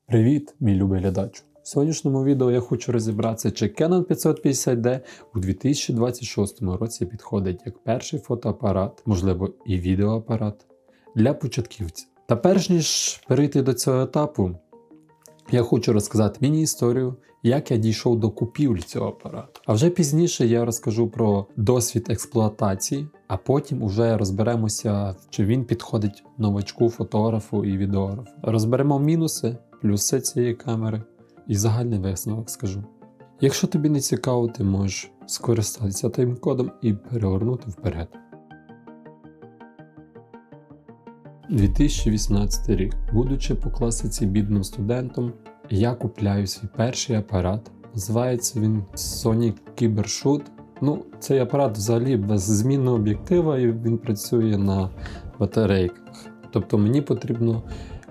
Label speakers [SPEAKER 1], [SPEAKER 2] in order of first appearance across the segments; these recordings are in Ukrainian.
[SPEAKER 1] Привіт, мій любий глядач! В сьогоднішньому відео я хочу розібратися, чи Canon 550D у 2026 році підходить як перший фотоапарат, можливо і відеоапарат, для початківців. Та перш ніж перейти до цього етапу, я хочу розказати міні-історію, як я дійшов до купівлі цього апарату. А вже пізніше я розкажу про досвід експлуатації, а потім уже розберемося, чи він підходить новачку, фотографу і відеографу. Розберемо мінуси, плюси цієї камери і загальний висновок скажу. Якщо тобі не цікаво, ти можеш скористатися тайм-кодом і перегорнути вперед. 2018 рік. Будучи по класиці бідним студентом, я купляю свій перший апарат. Називається він Sony Cybershoot. Цей апарат взагалі без змінного об'єктива і він працює на батарейках. Тобто мені потрібно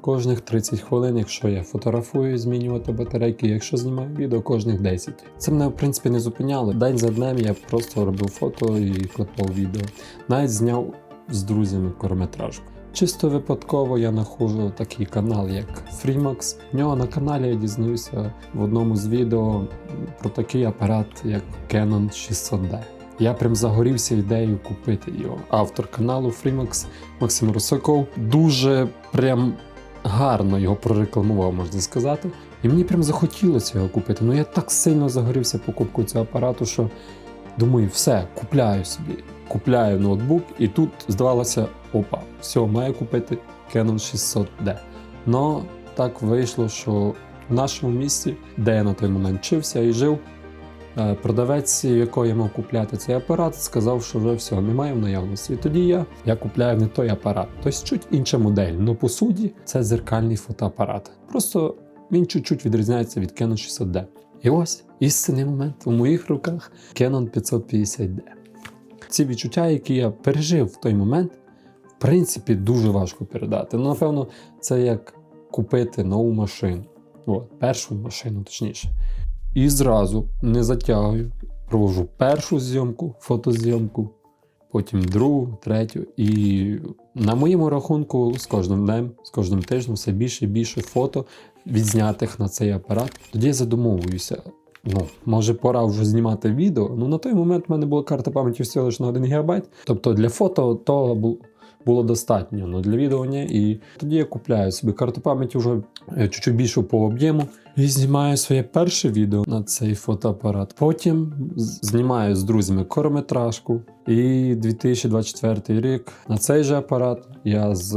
[SPEAKER 1] кожних 30 хвилин, якщо я фотографую, змінювати батарейки, якщо знімаю відео, кожних 10. Це мене, в принципі, не зупиняло. День за днем я просто робив фото і клепав відео. Навіть зняв з друзями короткометражку. Чисто випадково я знаходжу такий канал, як Freemax. В нього на каналі я дізнаюся в одному з відео про такий апарат, як Canon 600D. Я прям загорівся ідеєю купити його. Автор каналу Freemax Максим Русаков дуже прям гарно його прорекламував, можна сказати. І мені прям захотілося його купити. Я так сильно загорівся покупкою цього апарату, що думаю, все, купляю собі. Купляю ноутбук і тут здавалося, все, маю купити Canon 600D. Но так вийшло, що в нашому місті, де я на той момент вчився і жив, продавець, якого я мав купляти цей апарат, сказав, що вже все, немає в наявності. І тоді я купляю не той апарат. Тобто чуть інша модель, але по суті це дзеркальний фотоапарат. Просто він чуть-чуть відрізняється від Canon 600D. І ось істинний момент у моїх руках Canon 550D. Ці відчуття, які я пережив в той момент, в принципі, дуже важко передати. Напевно, це як купити нову машину. Першу машину, точніше. І зразу, не затягую, провожу першу зйомку, фотозйомку, потім другу, третю. І на моєму рахунку з кожним днем, з кожним тижнем все більше і більше фото відзнятих на цей апарат. Тоді я задумовуюся. Може пора вже знімати відео. На той момент в мене була карта пам'яті всього лише на 1 ГБ. Тобто для фото того було достатньо, але для відео ні. І тоді я купляю собі карту пам'яті вже чуть-чуть більшу по об'єму і знімаю своє перше відео на цей фотоапарат. Потім знімаю з друзями короткометражку. І 2024 рік на цей же апарат я з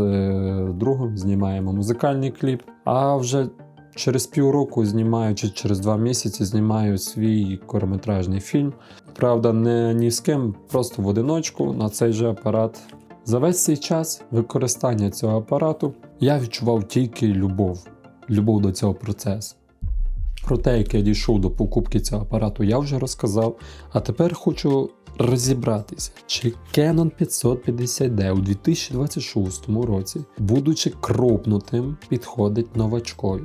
[SPEAKER 1] другом знімаємо музикальний кліп. А вже через півроку знімаю, чи через 2 місяці знімаю свій короткометражний фільм. Правда, не ні з ким, просто в одиночку на цей же апарат. За весь цей час використання цього апарату я відчував тільки любов до цього процесу. Про те, як я дійшов до покупки цього апарату, я вже розказав, а тепер хочу розібратися, чи Canon 550D у 2026 році, будучи кропнутим, підходить новачкові.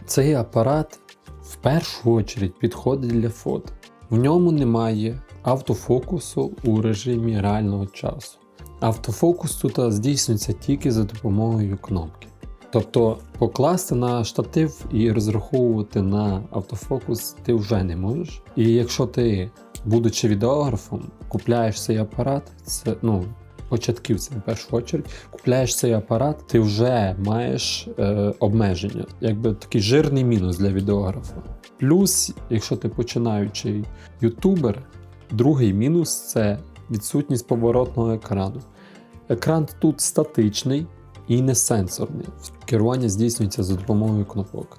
[SPEAKER 1] Цей апарат в першу чергу підходить для фото. В ньому немає автофокусу у режимі реального часу. Автофокус тут здійснюється тільки за допомогою кнопки. Тобто покласти на штатив і розраховувати на автофокус ти вже не можеш. І якщо ти, будучи відеографом, купляєш цей апарат, це, початківцем в першу чергу, купляєш цей апарат, ти вже маєш обмеження. Якби такий жирний мінус для відеографа. Плюс, якщо ти починаючий ютубер, другий мінус – це відсутність поворотного екрану. Екран тут статичний і не сенсорний. Керування здійснюється за допомогою кнопок.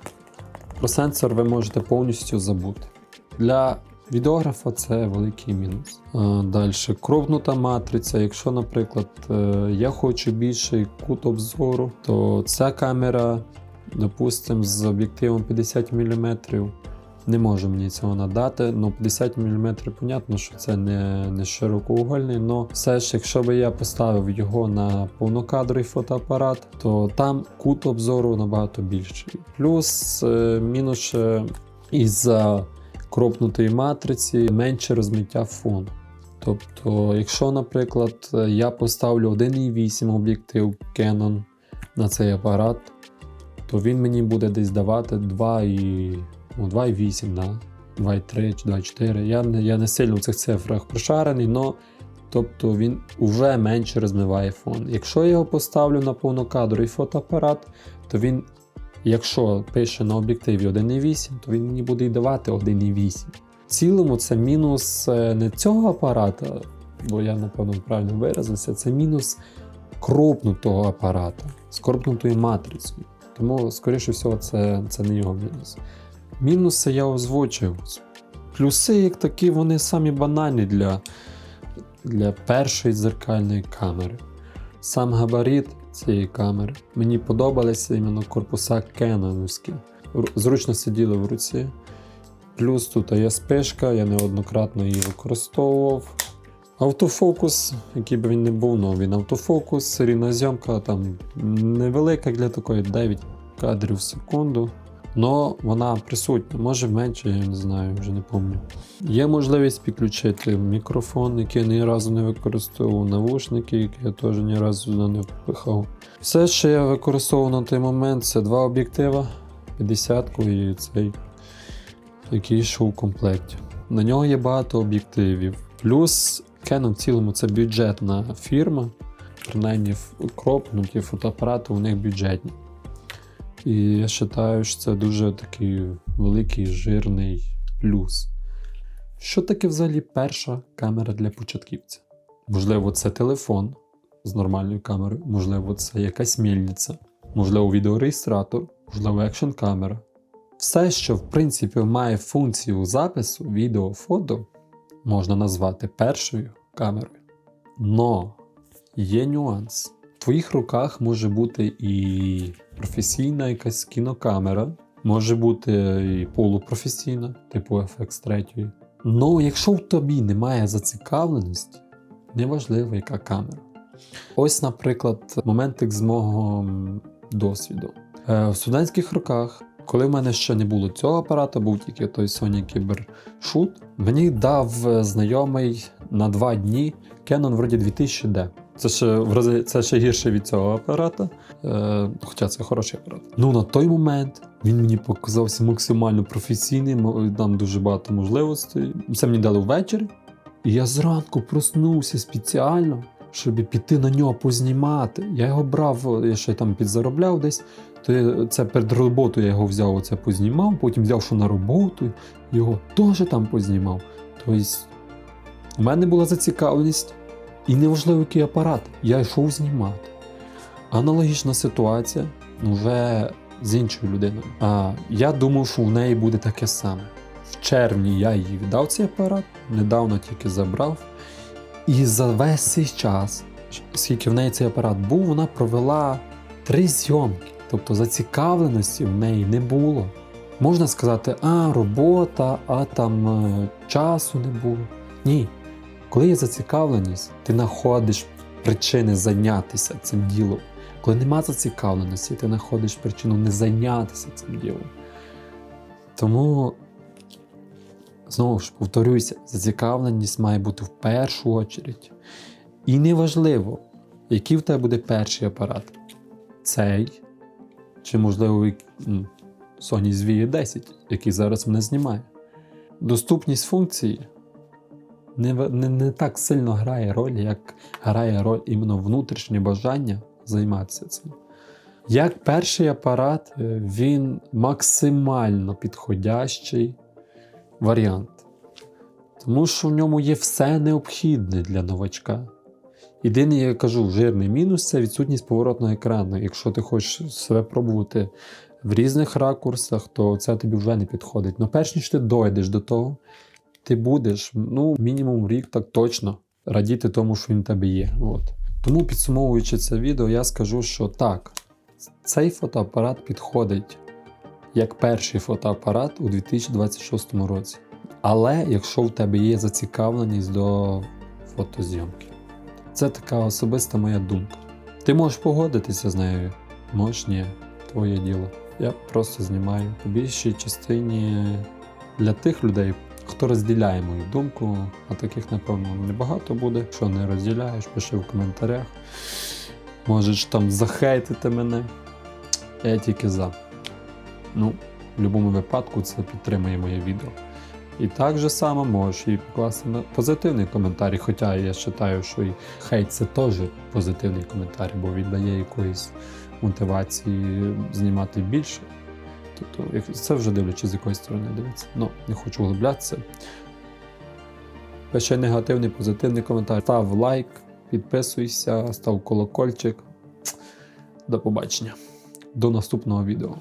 [SPEAKER 1] Про сенсор ви можете повністю забути. Для відеографа це великий мінус. Далі, кропнута матриця. Якщо, наприклад, я хочу більший кут обзору, то ця камера, допустимо, з об'єктивом 50 мм не може мені цього надати. 50 мм, понятно, що це не широкоугольний, але все ж, якщо б я поставив його на повнокадровий фотоапарат, то там кут обзору набагато більший. Плюс, мінус, із-за кропнутої матриці менше розмиття фону. Тобто, якщо, наприклад, я поставлю 1.8 об'єктив Canon на цей апарат, то він мені буде десь давати 2,8, да? 2,3 чи 2,4. Я не сильно в цих цифрах прошарений, але тобто він вже менше розмиває фон. Якщо я його поставлю на повнокадровий фотоапарат, то він, якщо пише на об'єктиві 1,8, то він мені буде й давати 1,8. В цілому це мінус не цього апарата, бо я, напевно, правильно виразився, це мінус кропнутого апарата, з кропнутою матрицею. Тому, скоріше всього, це не його мінус. Мінуси я озвучив. Плюси, як такі, вони самі банальні для першої дзеркальної камери. Сам габарит цієї камери. Мені подобалися іменно корпуса кенонівські. Зручно сиділи в руці. Плюс тут є спишка, я неоднократно її використовував. Автофокус, який би він не був, але він автофокус, рівна зйомка там невелика для такої 9 кадрів в секунду. Но вона присутня, може менше, я не знаю, вже не пам'ятаю. Є можливість підключити мікрофон, який я ні разу не використовував, навушники, які я теж ні разу не впихав. Все, що я використовував на той момент, це два об'єктива, 50-ку і цей, який йшов у комплекті. На нього є багато об'єктивів. Плюс Canon в цілому це бюджетна фірма, принаймні кропнуті фотоапарати у них бюджетні. І я вважаю, що це дуже такий великий, жирний плюс. Що таке взагалі перша камера для початківця? Можливо, це телефон з нормальною камерою, можливо, це якась мільниця, можливо, відеореєстратор, можливо, екшн-камера. Все, що в принципі має функцію запису відео, фото, можна назвати першою камерою. Но є нюанс. В твоїх руках може бути і професійна якась кінокамера, може бути і полупрофесійна, типу FX3. Но якщо в тобі немає зацікавленості, неважливо яка камера. Ось, наприклад, моментик з мого досвіду. В студентських роках, коли в мене ще не було цього апарата, був тільки той Sony Cybershoot, мені дав знайомий на 2 дні Canon вроді 2000D. Це ще гірше від цього апарата, хоча це хороший апарат. Ну, на той момент він мені показався максимально професійним, там дуже багато можливостей. Це мені дали ввечері, і я зранку проснувся спеціально, щоб піти на нього познімати. Я його брав, я ще там підзаробляв десь, то це перед роботою я його взяв, оце познімав, потім взяв, що на роботу, його теж там познімав. Тобто, у мене була зацікавленість. І неважливо, який апарат, я йшов знімати. Аналогічна ситуація вже з іншою людиною. Я думав, що в неї буде таке саме. В червні я їй віддав цей апарат, недавно тільки забрав. І за весь цей час, скільки в неї цей апарат був, вона провела 3 зйомки. Тобто зацікавленості в неї не було. Можна сказати, робота, там часу не було. Ні. Коли є зацікавленість, ти знаходиш причини зайнятися цим ділом. Коли нема зацікавленості, ти знаходиш причину не зайнятися цим ділом. Тому, знову ж повторюся, зацікавленість має бути в першу чергу. І неважливо, який в тебе буде перший апарат. Цей, чи, можливо, Sony ZV-10, який зараз мене знімає. Доступність функції не так сильно грає роль, як грає роль іменно внутрішнє бажання займатися цим. Як перший апарат, він максимально підходящий варіант. Тому що в ньому є все необхідне для новачка. Єдиний, я кажу, жирний мінус – це відсутність поворотного екрану. Якщо ти хочеш себе пробувати в різних ракурсах, то це тобі вже не підходить. Но перш ніж ти дойдеш до того, ти будеш, мінімум рік так точно радіти тому, що він в тебе є. Тому, підсумовуючи це відео, я скажу, що так, цей фотоапарат підходить як перший фотоапарат у 2026 році. Але якщо в тебе є зацікавленість до фотозйомки. Це така особиста моя думка. Ти можеш погодитися з нею, можеш ні, твоє діло. Я просто знімаю по більшій частині для тих людей, хто розділяє мою думку, а таких, напевно, небагато буде. Якщо не розділяєш, пиши в коментарях. Можеш там захейтити мене. я тільки за. Ну, в будь-якому випадку це підтримує моє відео. І так же само можеш і покласти на позитивний коментар, хоча я вважаю, що і хейт це теж позитивний коментар, бо він дає якоїсь мотивації знімати більше. Тобто, це вже дивлячись, з якої сторони дивиться. Ну, не хочу углублятися. Пиши негативний, позитивний коментар, став лайк, підписуйся, став колокольчик. До побачення. До наступного відео.